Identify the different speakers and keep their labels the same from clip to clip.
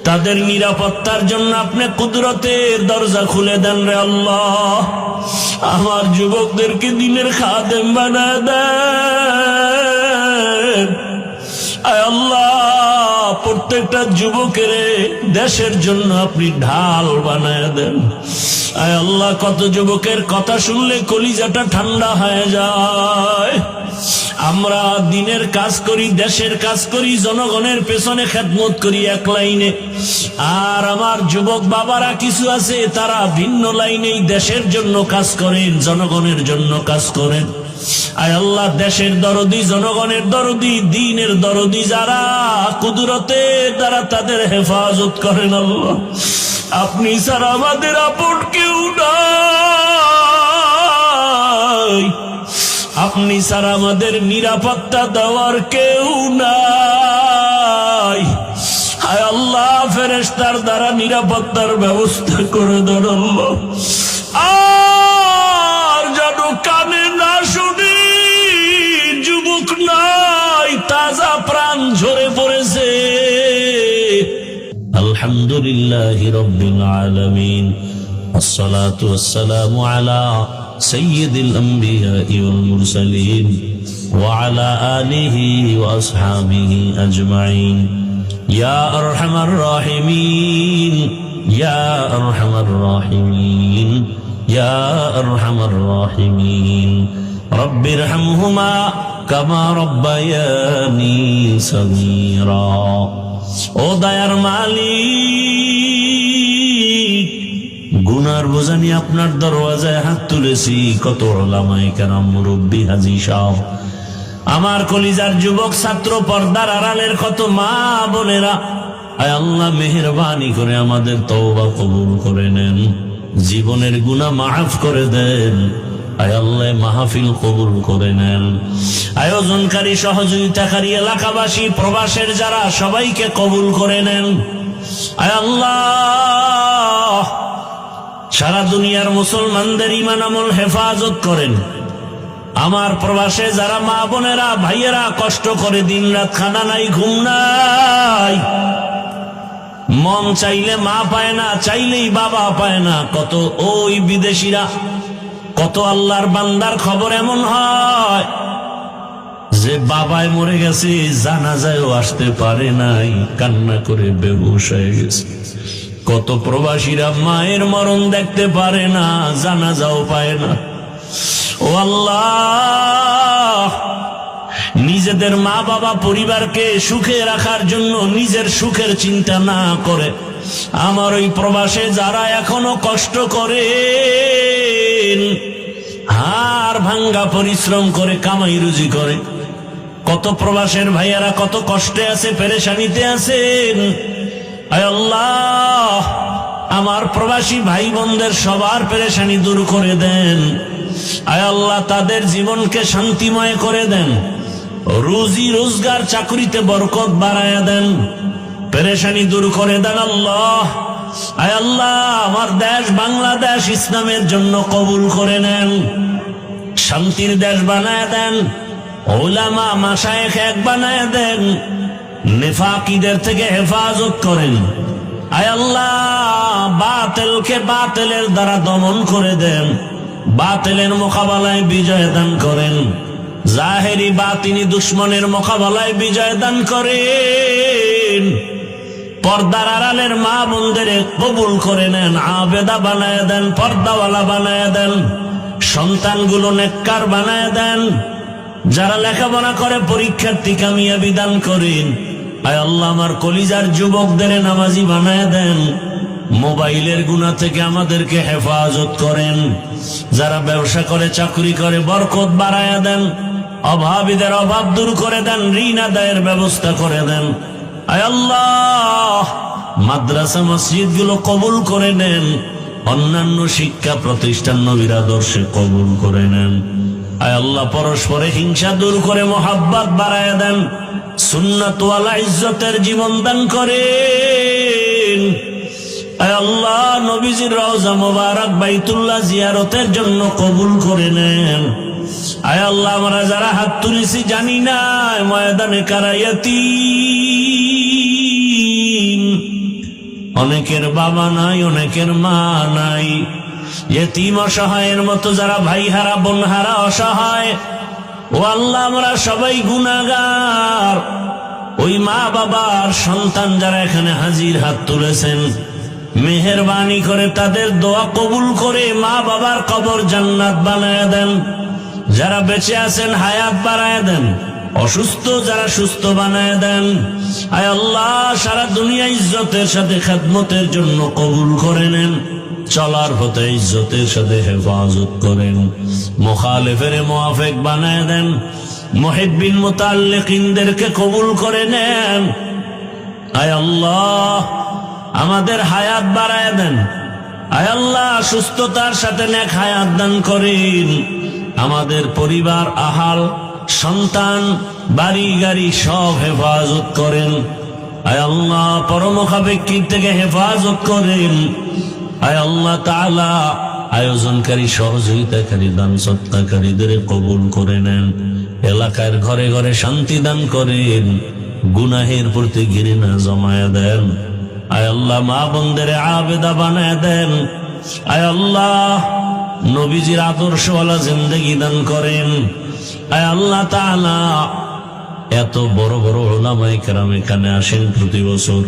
Speaker 1: তাদের নিরাপত্তার জন্য আপনি কুদরতের দরজা খুলে দেন রে আল্লাহ। আমার যুবকদেরকে দিনের খাদেম বানায় দেন আয় আল্লাহ। প্রত্যেকটা যুবকের দেশের জন্য আপনি ঢাল বানায় দেন আয় আল্লাহ। কত যুবকের কথা শুনলে কলিজাটা ঠান্ডা হয়ে যায়। আমরা দিনের কাজ করি, দেশের কাজ করি, জনগণের পেছনে খেদমত করি এক লাইনে, আর আমার যুবক বাবারা কিছু আছে তারা ভিন্ন লাইনেই দেশের জন্য কাজ করেন, জনগণের জন্য কাজ করেন। আয় আল্লাহ, দেশের দরদি, জনগণের দরদি, দ্বীনের দরদি যারা, কুদরতের দ্বারা তাদের হেফাজত করেন আল্লাহ। আপনি ছাড়া আমাদের আপন কেউ নাই, আপনি ছাড়া আমাদের নিরাপত্তা দেওয়ার কেউ নাই। হায় আল্লাহ, ফেরেশতার দ্বারা নিরাপত্তার ব্যবস্থা করে দেন আল্লাহ। আর যেন কানে না শুনি, যুবক নাই, তাজা প্রাণ ঝরে পড়েছে। আলহামদুলিল্লাহি রাব্বিল আলামিন, আসসালাতু ওয়াসসালামু আলা সাইয়্যিদিল আমবিয়া'i ওয়াল মুরসালিন ওয়া আলা আলিহি ওয়া আসহাবিহি আজমাইন। ইয়া আরহামার রাহিমিন, ইয়া আরহামার রাহিমিন, ইয়া আরহামার রাহিমিন। রব্বিরহামহুমা কামা রাব্বায়ানি সগীরা। ও দয়ার মালিক, গুনার বোঝা নিয়ে আপনার দরওয়াজায় হাত তুলেছি। কত উলামায়ে কেরাম, মুরব্বী, হাজী সাহেব, আমার কলিজার যুবক ছাত্র, পর্দার আড়ালের কত মা বোনেরা, আয় আল্লাহ মেহেরবানি করে আমাদের তওবা কবুল করে নেন, জীবনের গুনাহ মাফ করে দেন। আয় আল্লাহ মাহফিল কবুল করে নেন। আয়োজনকারী, সহযোগিতাকারী, এলাকাবাসী, প্রবাসের যারা, সবাইকে কবুল করে নেন। আয় আল্লাহ, সারা দুনিয়ার মুসলমানদের ঈমান আমল হেফাজত করেন। আমার প্রবাসে যারা মা বোনেরা, ভাইয়েরা কষ্ট করে দিন রাত, খানা নাই, ঘুম নাই, মন চাইলে মা পায় না, চাইলেই বাবা পায় না। কত ওই বিদেশিরা, কত আল্লাহর বান্দার খবর এমন হয় যে বাবায় মরে গেছে, জানাজায়ও আসতে পারে নাই, কান্না করে বেহুশ হয়ে গেছে। কত প্রবাসীরা মায়ের মরণ দেখতে পারে না, জানাজাও পায় না। ও আল্লাহ, নিজেদের মা বাবা পরিবারকে সুখে রাখার জন্য নিজের সুখের চিন্তা না করে আমার ওই প্রবাসে যারা এখনো কষ্ট করে, হাড় ভাঙ্গা পরিশ্রম করে কামাই রুজি করে, কত প্রবাসের ভাইয়ারা কত কষ্টে আছে, পেরেশানিতে আছেন। আয় আল্লাহ, আমার প্রবাসী ভাই বোনদের সবার পেরেশানি দূর করে দেন। আয় আল্লাহ, তাদের জীবনকে শান্তিময় করে দেন, রুজি রোজগার চাকরিতে বরকত বাড়ায়া দেন, পেরেশানি দূর করে দেন আল্লাহ। আয় আল্লাহ, আমার দেশ বাংলাদেশ ইসলামের জন্য কবুল করে নেন, শান্তির দেশ বানায় দেন, উলামা মাশায়েখ এক বানায় দেন, নেফাকিদের থেকে হেফাজত করেন। আয় আল্লাহ, বাতিলকে বাতিলের দ্বারা দমন করে দেন, বাতিলের মোকাবেলায় বিজয় দান করেন, জাহেরি বাতিনি দুশ্মনের মোকাবেলায় বিজয় দান করেন। পর্দার আড়ালের মা বোনদের কবুল করে নেন, আবেদা বানায় দেন, পর্দাওয়ালা বানায় দেন, সন্তানগুলো নেককার বানায় দেন, যারা লেখাপড়া করে পরীক্ষার্থী কামিয়াবি দান করেন। আয় আল্লাহ, আমার কলিজার যুবকদের নামাজি বানায় দেন, মোবাইলের গুনাহ থেকে আমাদেরকে হেফাজত করেন, যারা ব্যবসা করে, চাকরি করে, বরকত বাড়ায়া দেন, অভাবীদের অভাব দূর করে দেন, ঋণ আদায়ের ব্যবস্থা করে দেন। আয় আল্লাহ, মাদ্রাসা মসজিদ গুলো কবুল করে নেন, অন্যান্য শিক্ষা প্রতিষ্ঠান নবীর আদর্শে কবুল করে নেন। আয় আল্লাহ, পরস্পরে হিংসা দূর করে মোহাব্বত বাড়ায় দেন, সুন্নাতওয়ালা ইজ্জতের জীবন দান করেন। আয় আল্লাহ, নবীজির রওজা মুবারক বাইতুল্লাহ জিয়ারতের জন্য কবুল করে নেন। আয় আল্লাহ, আমরা যারা হাত তুলেছি জানি না, ময়দানে কারায়াতি অনেকের বাবা নাই, অনেকের মা নাই, ইতিম অসহায়ের মতো যারা ভাই হারা বোন হারা অসহায়, ও আল্লাহ আমরা সবাই গুনাহগার। ওই মা বাবার সন্তান যারা এখানে হাজির হাত তুলেছেন, মেহেরবানি করে তাদের দোয়া কবুল করে মা বাবার কবর জান্নাত বানায় দেন। যারা বেঁচে আছেন হায়াত বাড়ায় দেন, অসুস্থ যারা সুস্থ বানায় দেন। আয় আল্লাহ সারা দুনিয়া ইজ্জতের সাথে খেদমতের জন্য কবুল করে নেন। চলার পথে ইজ্জতের সাথে হেফাজত করেন। মুখালিফের মুআফিক বানায় দেন। মুহিব্বিন মুতাআল্লিকিনদেরকে কবুল করে নেন। আয় আল্লাহ আমাদের হায়াত বাড়ায় দেন। আয় আল্লাহ সুস্থতার সাথে নেক হায়াত দান করেন। আমাদের পরিবার, আহাল, সন্তান, বাড়ি গাড়ি সব হেফাজত করেন। আয় আল্লাহ পরমুখাপেক্ষীর থেকে হেফাজত করেন। আয় আল্লাহ তাআলা আয়োজনকারী, সহযোগিতাকারী, দান সৎকারীদের কবুল করে নেন। এলাকার ঘরে ঘরে শান্তি দান করেন। গুনাহের প্রতি ঘৃণা জমায় দেন। আয় আল্লাহ মা বোনদের আবেদা বানায় দেন। আয় আল্লাহ নবীজির আদর্শওয়ালা জিন্দেগি দান করেন। আয় আল্লাহ তাআলা এত বড় বড় উলামায়ে কেরাম এখানে আসেন প্রতি বছর।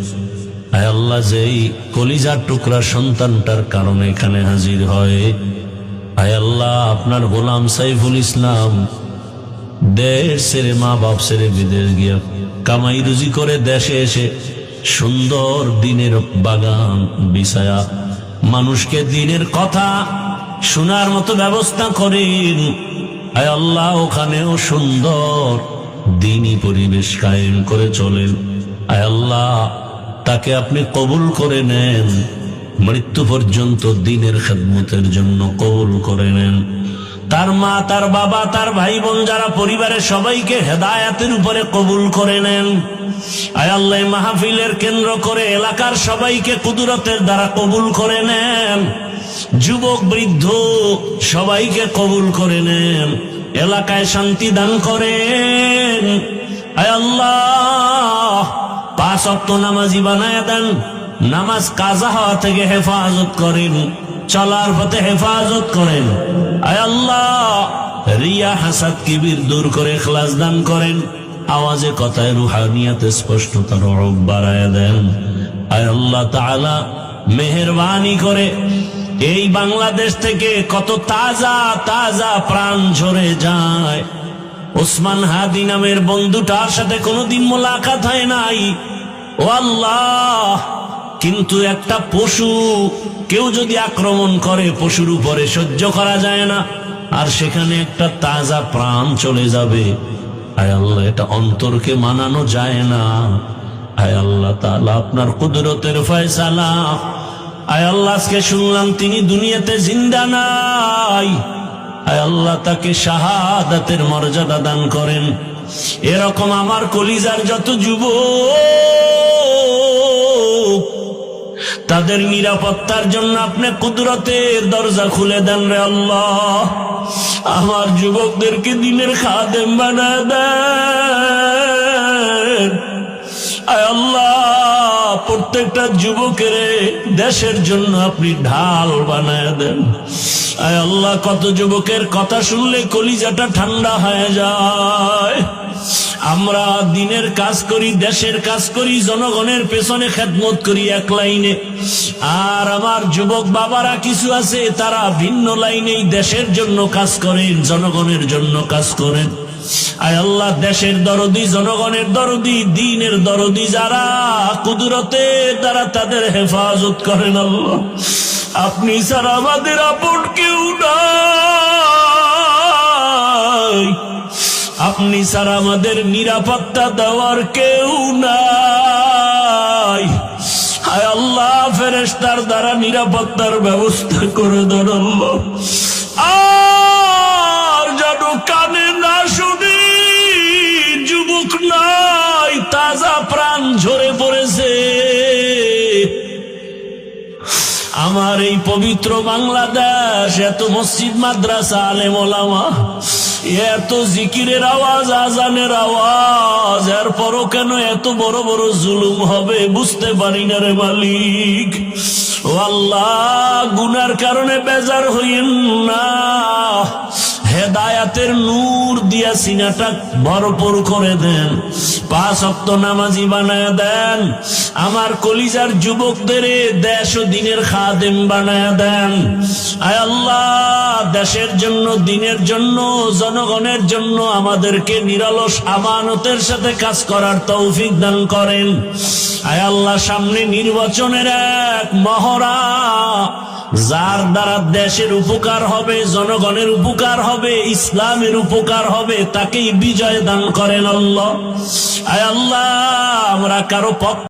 Speaker 1: আয় আল্লাহ যেই কলিজার টুকরা সন্তানটার কারণে এখানে হাজির হয়, আয় আল্লাহ আপনার গোলাম সাইফুল ইসলাম দেশ ছেড়ে, মা বাপ ছেড়ে বিদেশ গিয়া কামাই রুজি করে দেশে এসে সুন্দর দিনের বাগান বিছায়া মানুষকে দিনের কথা শোনার মতো ব্যবস্থা করেন। আয় আল্লাহ ওখানেও সুন্দর দিনী পরিবেশ কায়েম করে চলেন। আয় আল্লাহ তাকে আপনি কবুল করে নেন। মৃত্যু পর্যন্ত দিনের খেদমতের জন্য কবুল করে নেন। তার মা, তার বাবা, তার ভাই বোন যারা পরিবারের সবাইকে হেদায়েতের উপরে কবুল করে নেন। আয় আল্লাহ মাহফিলের কেন্দ্র করে এলাকার সবাইকে কুদরতের দ্বারা কবুল করে নেন। যুবক বৃদ্ধ সবাইকে কবুল করে নেন। এলাকায় শান্তি দান করেন। আয় আল্লাহ 5 ওয়াক্ত নামাজি বানায় দেন। নামাজ কাজা হওয়া থেকে হেফাজত করেন। চলার পথে হেফাজত করেন। আয় আল্লাহ রিয়া, হাসাদ, কিবির দূর করে ইখলাস দান করেন। আওয়াজে কথায় রুহানিয়াতে স্পষ্টতার রূপ বাড়ায় দেন। আয় আল্লাহ তাআলা মেহেরবানি করে এই বাংলাদেশ থেকে কত তাজা তাজা প্রাণ ঝরে যায়। ওসমান হাদি নামের বন্ধুটার সাথে কোনোদিন মোলাকাত হয় নাই, ও আল্লাহ, কিন্তু একটা পশু কেউ যদি আক্রমণ করে পশুর উপরে সহ্য করা যায় না, আর সেখানে একটা তাজা প্রাণ চলে যাবে। আয় আল্লাহ এটা অন্তরকে মানানো যায় না। আয় আল্লাহ তাআলা আপনার কুদরতের ফয়সালা। আয় আল্লাহ আজকে শুনলাম তিনি দুনিয়াতে জিন্দা নাই। আয় আল্লাহ তাকে শাহাদাতের মর্যাদা দান করেন। এরকম আমার কলিজার যত যুবক, তাদের নিরাপত্তার জন্য আপনি কুদরতের দরজা খুলে দেন রে আল্লাহ। আমার যুবকদেরকে দিনের খাদেম বানায় দেন। আয় আল্লাহ প্রত্যেকটা যুবকের দেশের জন্য আপনি ঢাল বানায় দেন। আয় আল্লাহ কত যুবকের কথা শুনলে কলিজাটা ঠান্ডা হয়ে যায়। আমরা দিনের কাজ করি, দেশের কাজ করি, জনগণের পেছনে খেদমত করি এক লাইনে, আর আমার যুবক বাবারা কিছু আছে তারা ভিন্ন লাইনেই দেশের জন্য কাজ করেন, জনগণের জন্য কাজ করেন। আয় আল্লাহ দেশের দরদি, জনগণের দরদি, দ্বীনের দরদি যারা, কুদরতের দ্বারা তাদের হেফাজত করেন আল্লাহ। আপনি ছাড়া আমাদের আপন কেউ নাই, আপনি ছাড়া আমাদের নিরাপত্তা দেওয়ার কেউ নাই। হায় আল্লাহ ফেরেশতার দ্বারা নিরাপত্তার ব্যবস্থা করে দেন আল্লাহ। আর যেন কানে না শুনি, যুবক নাই, তাজা প্রাণ ঝরে পড়েছে। আমার এই পবিত্র বাংলাদেশ, এত মসজিদ, মাদ্রাসা, আলেম ওলামা, এত জিকিরের আওয়াজ, আজানের আওয়াজ, এরপরও কেন এত বড় বড় জুলুম হবে বুঝতে পারি না রে মালিক। ও আল্লাহ, গুনার কারণে বেজার হইয়েন না, হেদায়াতের নূর দিয়া সিনাটা ভরপুর করে দেন, 5 ওয়াক্ত নামাজি বানায় দেন, আমার কলিজার যুবকদের দেশ ও দিনের খাদেম বানায় দেন। আয় আল্লাহ, দেশের জন্য, দিনের জন্য, জনগণের জন্য আমাদেরকে নিরলস আমানতের সাথে কাজ করার তৌফিক দান করেন। আয় আল্লাহ, সামনে নির্বাচনের এক মহড়া, যার দ্বারা দেশের উপকার হবে, জনগণের উপকার হবে, ইসলামের উপকার হবে, তাকেই বিজয় দান করেন আল্লাহ। আয় আল্লাহ, আমরা কারো পক্ষ